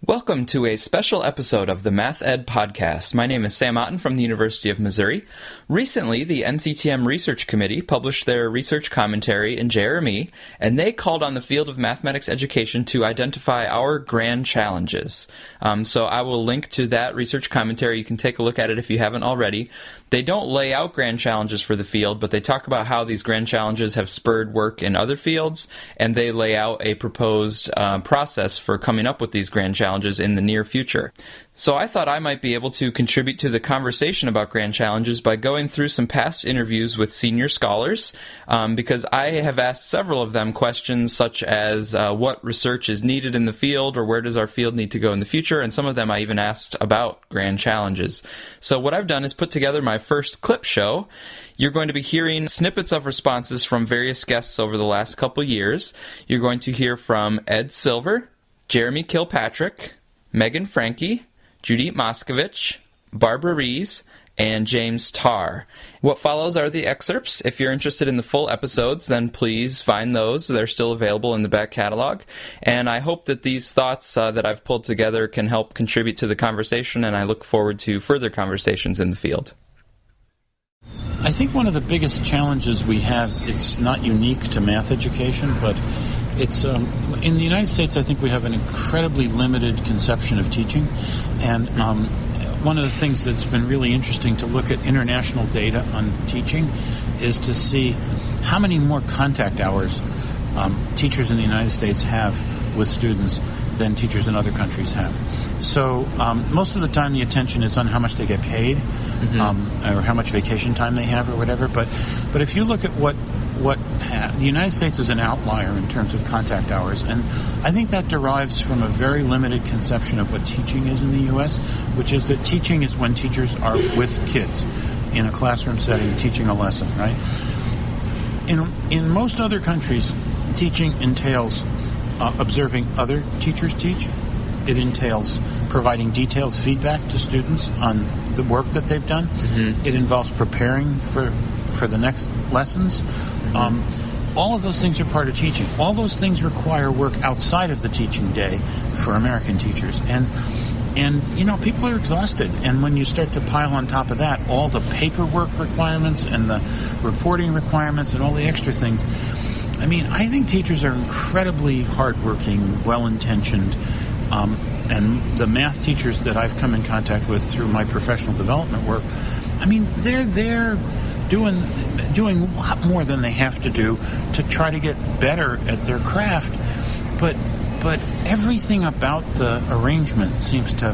Welcome to a special episode of the Math Ed Podcast. My name is Sam Otten from the University of Missouri. Recently, the NCTM Research Committee published their research commentary in JRME, and they called on the field of mathematics education to identify our grand challenges. So I will link to that research commentary. You can take a look at it if you haven't already. They don't lay out grand challenges for the field, but they talk about how these grand challenges have spurred work in other fields, and they lay out a proposed process for coming up with these grand challenges in the near future. So I thought I might be able to contribute to the conversation about grand challenges by going through some past interviews with senior scholars, because I have asked several of them questions such as what research is needed in the field, or where does our field need to go in the future, and some of them I even asked about grand challenges. So what I've done is put together my first clip show. You're going to be hearing snippets of responses from various guests over the last couple years. You're going to hear from Ed Silver, Jeremy Kilpatrick, Megan Franke, Judith Moskovich, Barbara Rees, and James Tarr. What follows are the excerpts. If you're interested in the full episodes, then please find those. They're still available in the back catalog. And I hope that these thoughts that I've pulled together can help contribute to the conversation, and I look forward to further conversations in the field. I think one of the biggest challenges we have, it's not unique to math education, but it's in the United States, I think we have an incredibly limited conception of teaching, and one of the things that's been really interesting to look at international data on teaching is to see how many more contact hours teachers in the United States have with students than teachers in other countries have. So most of the time the attention is on how much they get paid, or how much vacation time they have or whatever. But if you look at the United States is an outlier in terms of contact hours, and I think that derives from a very limited conception of what teaching is in the U.S., which is that teaching is when teachers are with kids in a classroom setting teaching a lesson, right? In most other countries, teaching entails observing other teachers teach. It entails providing detailed feedback to students on the work that they've done. It involves preparing for the next lessons. All of those things are part of teaching. All those things require work outside of the teaching day for American teachers. And you know, people are exhausted. And when you start to pile on top of that all the paperwork requirements and the reporting requirements and all the extra things, I mean, I think teachers are incredibly hardworking, well-intentioned, and the math teachers that I've come in contact with through my professional development work, I mean, they're there doing a lot more than they have to do to try to get better at their craft, but everything about the arrangement seems to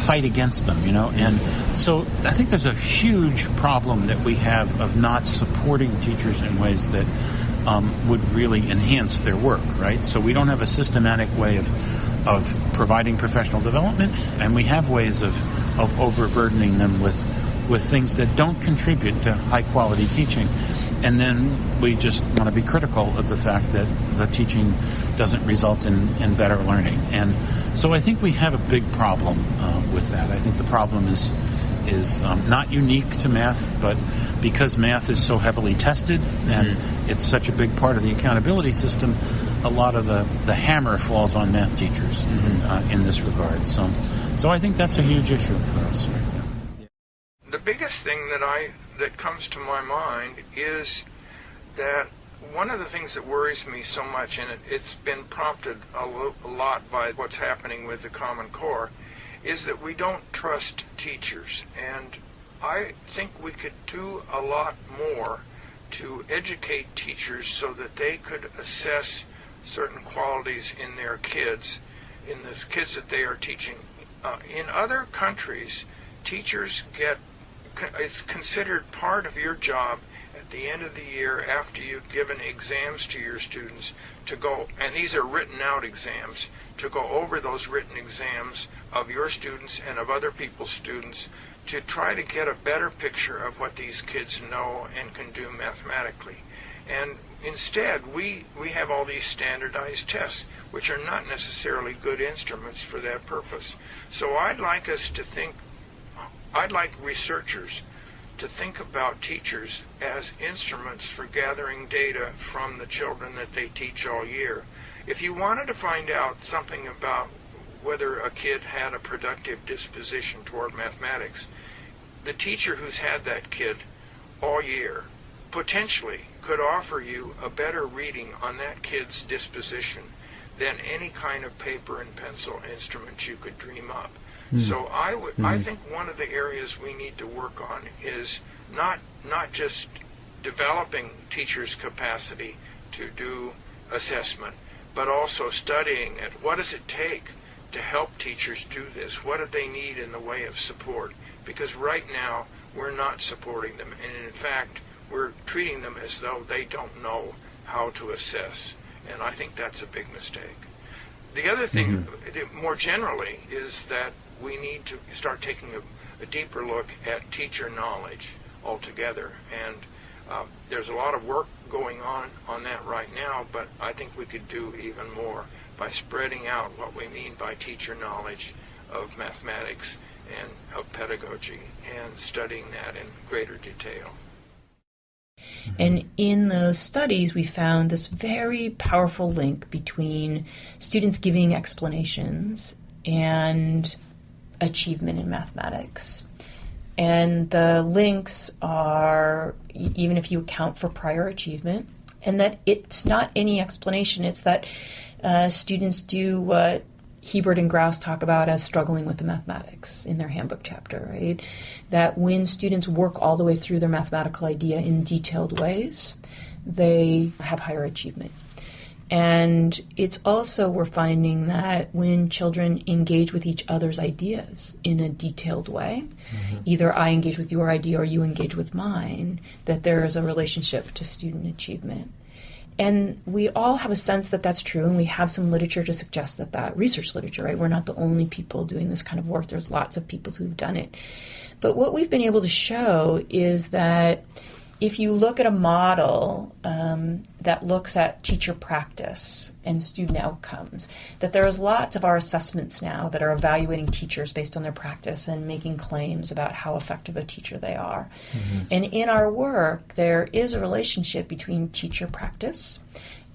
fight against them, you know, and so I think there's a huge problem that we have of not supporting teachers in ways that would really enhance their work, right? So we don't have a systematic way of providing professional development, and we have ways of overburdening them with things that don't contribute to high-quality teaching. And then we just want to be critical of the fact that the teaching doesn't result in better learning. And so I think we have a big problem with that. I think the problem is not unique to math, but because math is so heavily tested and it's such a big part of the accountability system, a lot of the hammer falls on math teachers in this regard. So I think that's a huge issue for us. The biggest thing that comes to my mind is that one of the things that worries me so much, and it's been prompted a lot by what's happening with the Common Core, is that we don't trust teachers. And I think we could do a lot more to educate teachers so that they could assess certain qualities in their kids, in the kids that they are teaching. In other countries, teachers it's considered part of your job at the end of the year, after you've given exams to your students, to go, and these are written out exams, to go over those written exams of your students and of other people's students to try to get a better picture of what these kids know and can do mathematically. And instead, we have all these standardized tests, which are not necessarily good instruments for that purpose. So I'd like researchers to think about teachers as instruments for gathering data from the children that they teach all year. If you wanted to find out something about whether a kid had a productive disposition toward mathematics. The teacher who's had that kid all year potentially could offer you a better reading on that kid's disposition than any kind of paper and pencil instrument you could dream up. So I think one of the areas we need to work on is not just developing teachers' capacity to do assessment, but also studying it. What does it take to help teachers do this? What do they need in the way of support? Because right now we're not supporting them, and in fact we're treating them as though they don't know how to assess, and I think that's a big mistake. The other thing, more generally, is that we need to start taking a deeper look at teacher knowledge altogether, and there's a lot of work going on that right now, but I think we could do even more by spreading out what we mean by teacher knowledge of mathematics and of pedagogy and studying that in greater detail. And in those studies, we found this very powerful link between students giving explanations and achievement in mathematics. And the links are, even if you account for prior achievement, and that it's not any explanation, it's that students do what Hebert and Grouse talk about as struggling with the mathematics in their handbook chapter, right? That when students work all the way through their mathematical idea in detailed ways, they have higher achievement. And it's also, we're finding that when children engage with each other's ideas in a detailed way, either I engage with your idea or you engage with mine, that there is a relationship to student achievement. And we all have a sense that that's true, and we have some literature to suggest that research literature, right? We're not the only people doing this kind of work. There's lots of people who've done it. But what we've been able to show is that if you look at a model that looks at teacher practice and student outcomes, that there's lots of our assessments now that are evaluating teachers based on their practice and making claims about how effective a teacher they are. And in our work, there is a relationship between teacher practice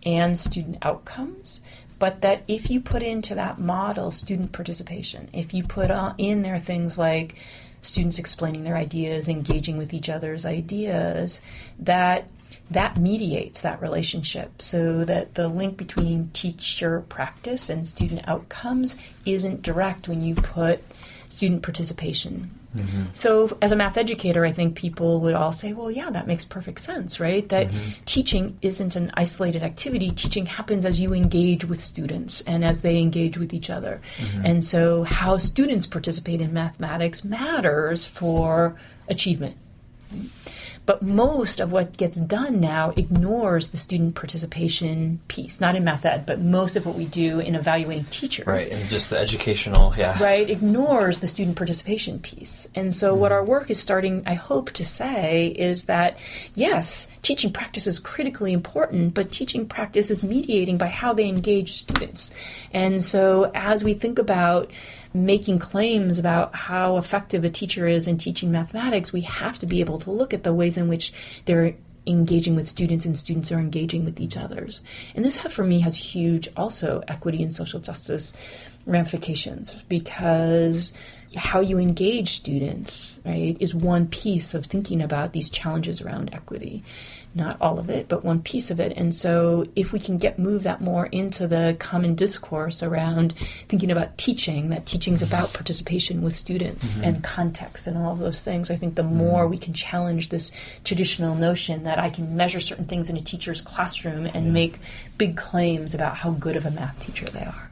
and student outcomes, but that if you put into that model student participation, if you put in there things like students explaining their ideas, engaging with each other's ideas, that mediates that relationship, so that the link between teacher practice and student outcomes isn't direct when you put student participation. So as a math educator, I think people would all say, well, yeah, that makes perfect sense, right? That teaching isn't an isolated activity. Teaching happens as you engage with students and as they engage with each other. And so how students participate in mathematics matters for achievement. But most of what gets done now ignores the student participation piece, not in math ed, but most of what we do in evaluating teachers. Right, and just the educational, right, ignores the student participation piece. And so what our work is starting, I hope, to say is that, yes, teaching practice is critically important, but teaching practice is mediating by how they engage students. And so as we think about making claims about how effective a teacher is in teaching mathematics, we have to be able to look at the ways in which they're engaging with students and students are engaging with each others. And this, for me, has huge also equity and social justice ramifications, because how you engage students, right, is one piece of thinking about these challenges around equity. Not all of it, but one piece of it. And so if we can move that more into the common discourse around thinking about teaching, that teaching is about participation with students and context and all of those things, I think the more we can challenge this traditional notion that I can measure certain things in a teacher's classroom and make big claims about how good of a math teacher they are.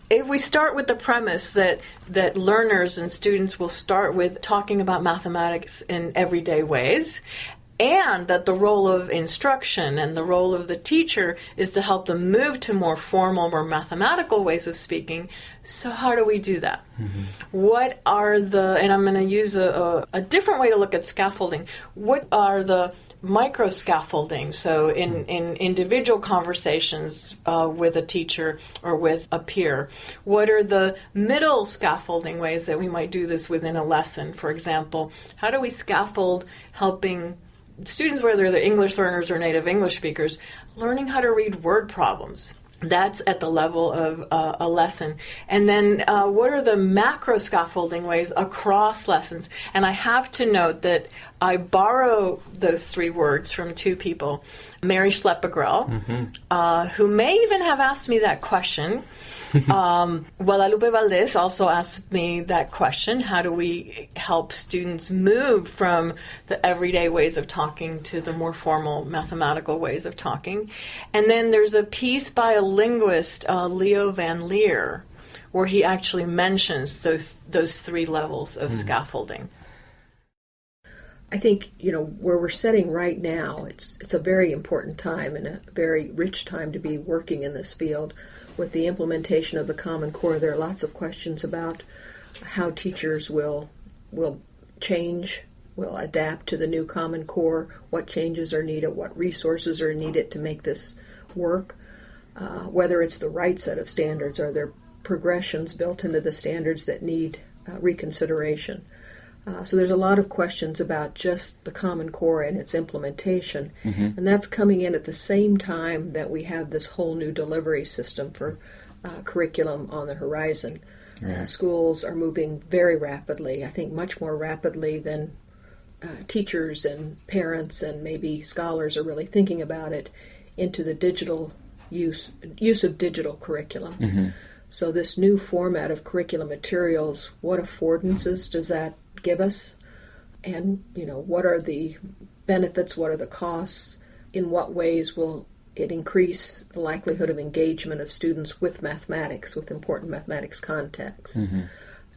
If we start with the premise that learners and students will start with talking about mathematics in everyday ways, and that the role of instruction and the role of the teacher is to help them move to more formal, more mathematical ways of speaking, so how do we do that? What are and I'm going to use a different way to look at scaffolding, what are the micro scaffolding, so in individual conversations with a teacher or with a peer? What are the middle scaffolding ways that we might do this within a lesson? For example, how do we scaffold helping students, whether they're English learners or native English speakers, learning how to read word problems That's at the level of a lesson. And then what are the macro scaffolding ways across lessons? And I have to note that I borrow those three words from two people, Mary Schleppegrell, who may even have asked me that question. Guadalupe Valdez also asked me that question: how do we help students move from the everyday ways of talking to the more formal mathematical ways of talking? And then there's a piece by a linguist, Leo Van Leer, where he actually mentions those three levels of scaffolding. I think, where we're sitting right now, it's a very important time and a very rich time to be working in this field. With the implementation of the Common Core, there are lots of questions about how teachers will change, will adapt to the new Common Core, what changes are needed, what resources are needed to make this work, whether it's the right set of standards, or there progressions built into the standards that need reconsideration. So there's a lot of questions about just the Common Core and its implementation, and that's coming in at the same time that we have this whole new delivery system for curriculum on the horizon. Right. Schools are moving very rapidly, I think much more rapidly than teachers and parents and maybe scholars are really thinking about it, into the digital use of digital curriculum. So this new format of curriculum materials, what affordances does that give us? And, what are the benefits, what are the costs, in what ways will it increase the likelihood of engagement of students with mathematics, with important mathematics contexts?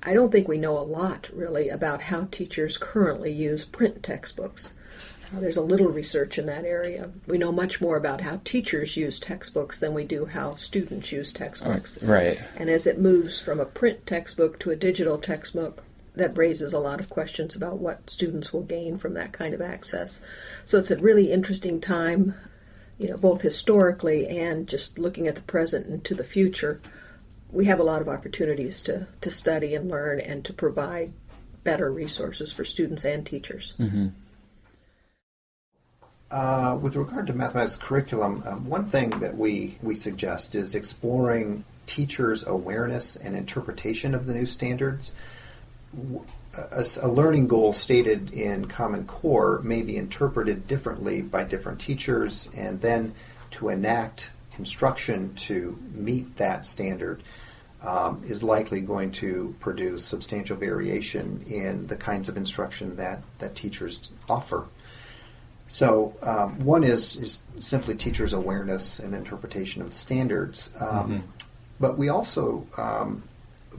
I don't think we know a lot, really, about how teachers currently use print textbooks. There's a little research in that area. We know much more about how teachers use textbooks than we do how students use textbooks. Right. And as it moves from a print textbook to a digital textbook, that raises a lot of questions about what students will gain from that kind of access. So it's a really interesting time, both historically and just looking at the present and to the future. We have a lot of opportunities to study and learn and to provide better resources for students and teachers. With regard to mathematics curriculum, one thing that we suggest is exploring teachers' awareness and interpretation of the new standards. A learning goal stated in Common Core may be interpreted differently by different teachers, and then to enact instruction to meet that standard is likely going to produce substantial variation in the kinds of instruction that teachers offer. So one is simply teachers' awareness and interpretation of the standards, but we also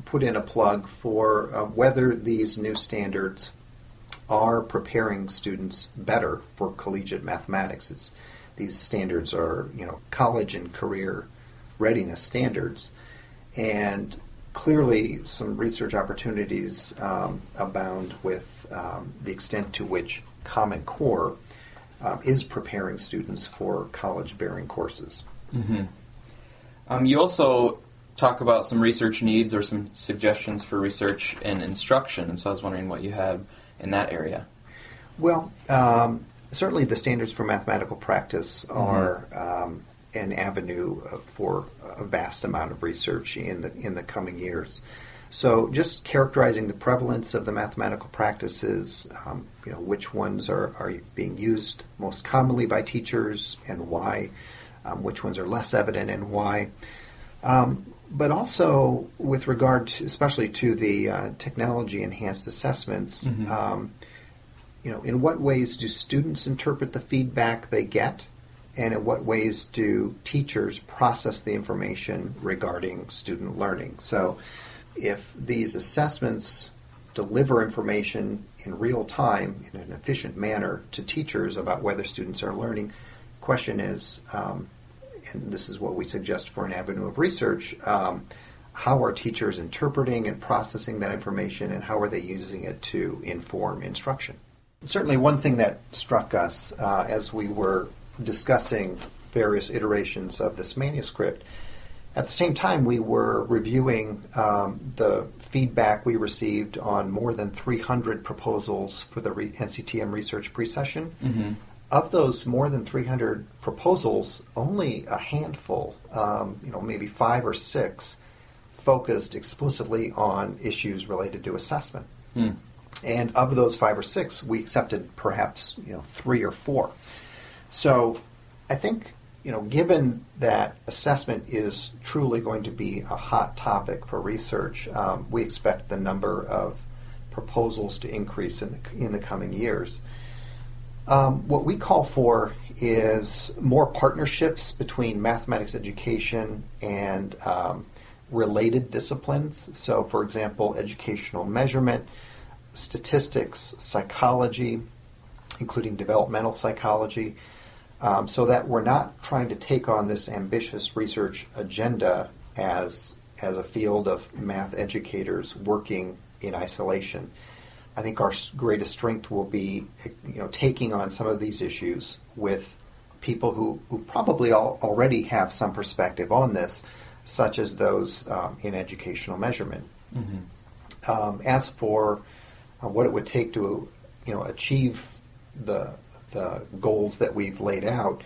put in a plug for whether these new standards are preparing students better for collegiate mathematics. These standards are, college and career readiness standards, and clearly some research opportunities abound with the extent to which Common Core is preparing students for college-bearing courses. You also talk about some research needs or some suggestions for research and instruction, and so I was wondering what you had in that area. Well, certainly the standards for mathematical practice are an avenue for a vast amount of research in the coming years. So just characterizing the prevalence of the mathematical practices, which ones are being used most commonly by teachers and why, which ones are less evident and why. But also with regard to, especially to the technology-enhanced assessments, in what ways do students interpret the feedback they get, and in what ways do teachers process the information regarding student learning? So if these assessments deliver information in real time in an efficient manner to teachers about whether students are learning, the question is, and this is what we suggest for an avenue of research, how are teachers interpreting and processing that information, and how are they using it to inform instruction? Certainly one thing that struck us as we were discussing various iterations of this manuscript, at the same time we were reviewing the feedback we received on more than 300 proposals for the NCTM research pre-session. of those more than 300 proposals, only a handful, maybe 5 or 6, focused explicitly on issues related to assessment. And of those 5 or 6, we accepted perhaps 3 or 4. So I think given that assessment is truly going to be a hot topic for research, we expect the number of proposals to increase in the coming years. What we call for is more partnerships between mathematics education and related disciplines. So, for example, educational measurement, statistics, psychology, including developmental psychology, so that we're not trying to take on this ambitious research agenda as a field of math educators working in isolation. I think our greatest strength will be, taking on some of these issues with people who probably already have some perspective on this, such as those in educational measurement. As for what it would take to, achieve the goals that we've laid out,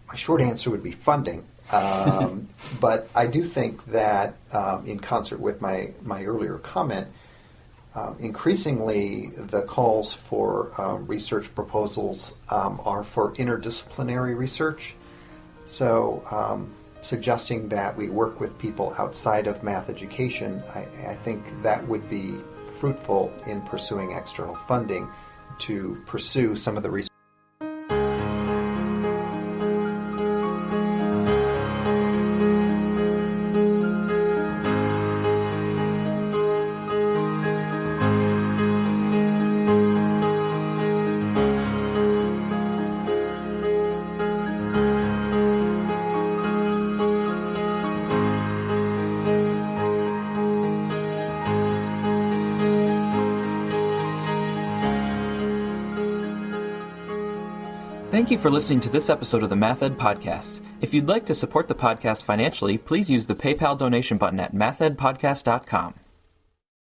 my short answer would be funding. But I do think that, in concert with my earlier comment, increasingly the calls for research proposals are for interdisciplinary research. So suggesting that we work with people outside of math education, I think that would be fruitful in pursuing external funding to pursue some of the research. Thank you for listening to this episode of the Math Ed Podcast. If you'd like to support the podcast financially, please use the PayPal donation button at mathedpodcast.com.